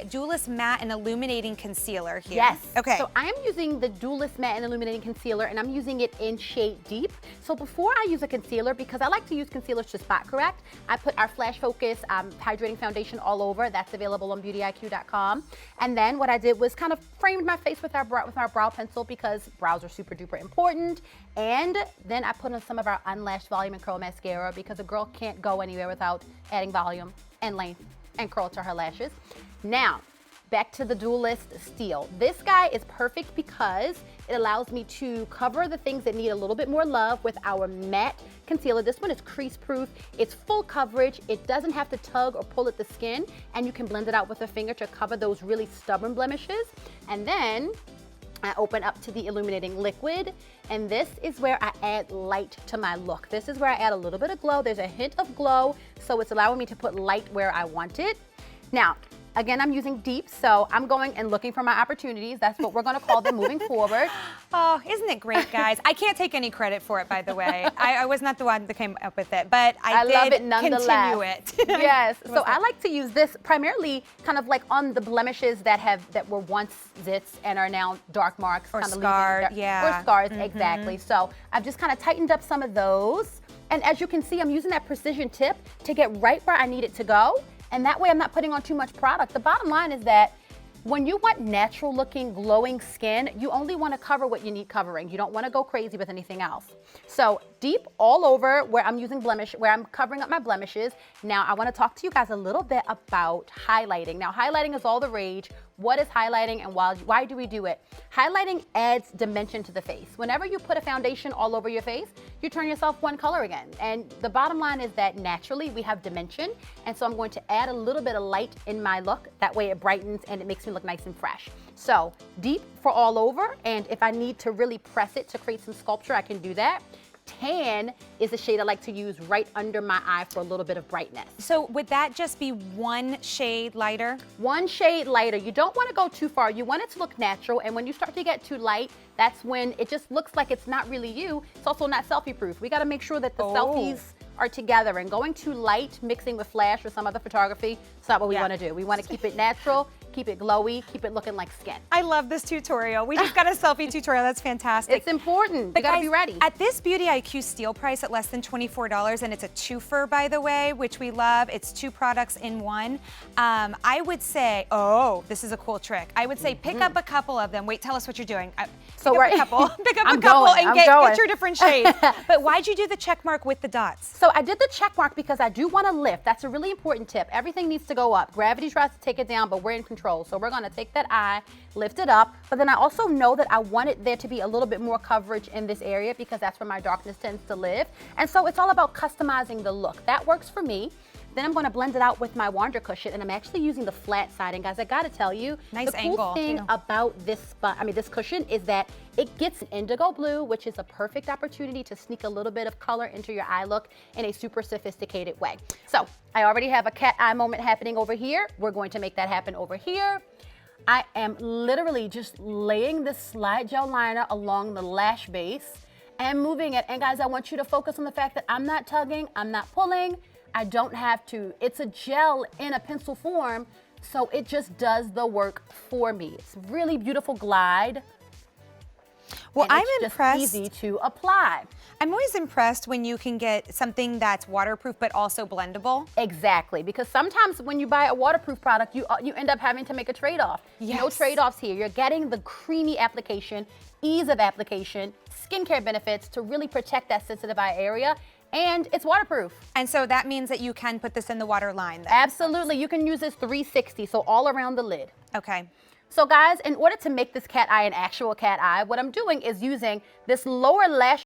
Dualist Matte and Illuminating Concealer here. Yes. Okay. So I am using the Dualist Matte and Illuminating Concealer, and I'm using it in shade Deep. So before I use a concealer, because I like to use concealers to spot correct, I put our Flash Focus hydrating foundation all over. That's available on beautyiq.com. And then what I did was kind of framed my face with our brow pencil, because brows are super duper important. And then I put on some of our Unlashed Volume and Curl Mascara, because a girl can't go anywhere without adding volume and length and curl to her lashes. Now, back to the Dualist Steel. This guy is perfect because it allows me to cover the things that need a little bit more love with our matte concealer. This one is crease proof. It's full coverage. It doesn't have to tug or pull at the skin, and you can blend it out with a finger to cover those really stubborn blemishes. And then I open up to the Illuminating Liquid, and this is where I add light to my look. This is where I add a little bit of glow. There's a hint of glow, so it's allowing me to put light where I want it. Now, again, I'm using Deep, so I'm going and looking for my opportunities. That's what we're gonna call them moving forward. Oh, isn't it great, guys? I can't take any credit for it, by the way. I was not the one that came up with it, but I did love it nonetheless. continue it. Yes, so I like to use this primarily kind of like on the blemishes that were once zits and are now dark marks. Or kind of scarred, Or scars, exactly. So I've just kind of tightened up some of those. And as you can see, I'm using that precision tip to get right where I need it to go. And that way I'm not putting on too much product. The bottom line is that when you want natural looking, glowing skin, you only want to cover what you need covering. You don't want to go crazy with anything else. So Deep all over where I'm using where I'm covering up my blemishes. Now I want to talk to you guys a little bit about highlighting. Now highlighting is all the rage. What is highlighting and why do we do it? Highlighting adds dimension to the face. Whenever you put a foundation all over your face, you turn yourself one color again. And the bottom line is that naturally we have dimension. And so I'm going to add a little bit of light in my look. That way it brightens and it makes me look nice and fresh. So Deep for all over. And if I need to really press it to create some sculpture, I can do that. Tan is a shade I like to use right under my eye for a little bit of brightness. So would that just be one shade lighter? One shade lighter. You don't want to go too far. You want it to look natural, and when you start to get too light, that's when it just looks like it's not really you. It's also not selfie proof. We got to make sure that the selfies are together, and going too light, mixing with flash or some other photography, it's not what we want to do. We want to keep it natural, keep it glowy, keep it looking like skin. I love this tutorial. We just got a selfie tutorial. That's fantastic. It's important. You gotta be ready. At this Beauty IQ Steel price at less than $24, and it's a twofer, by the way, which we love. It's 2 products in one. I would say, this is a cool trick. I would say pick up a couple of them. Wait, tell us what you're doing. Pick up a couple and get your different shades. But why'd you do the check mark with the dots? So I did the check mark because I do want to lift. That's a really important tip. Everything needs to go up. Gravity tries to take it down, but we're in control. So we're going to take that eye, lift it up. But then I also know that I wanted there to be a little bit more coverage in this area, because that's where my darkness tends to live. And so it's all about customizing the look. That works for me. Then I'm going to blend it out with my Wander cushion, and I'm actually using the flat side. And guys, I got to tell you, the cool thing about this cushion is that it gets an indigo blue, which is a perfect opportunity to sneak a little bit of color into your eye look in a super sophisticated way. So I already have a cat eye moment happening over here. We're going to make that happen over here. I am literally just laying this slide gel liner along the lash base and moving it. And guys, I want you to focus on the fact that I'm not tugging, I'm not pulling. I don't have to. It's a gel in a pencil form, so it just does the work for me. It's really beautiful glide. Well, I'm impressed. Just easy to apply. I'm always impressed when you can get something that's waterproof but also blendable. Exactly, because sometimes when you buy a waterproof product, you end up having to make a trade-off. Yes. No trade-offs here. You're getting the creamy application, ease of application, skincare benefits to really protect that sensitive eye area. And it's waterproof. And so that means that you can put this in the water line then? Absolutely. You can use this 360, so all around the lid. Okay. So guys, in order to make this cat eye an actual cat eye, what I'm doing is using this lower lash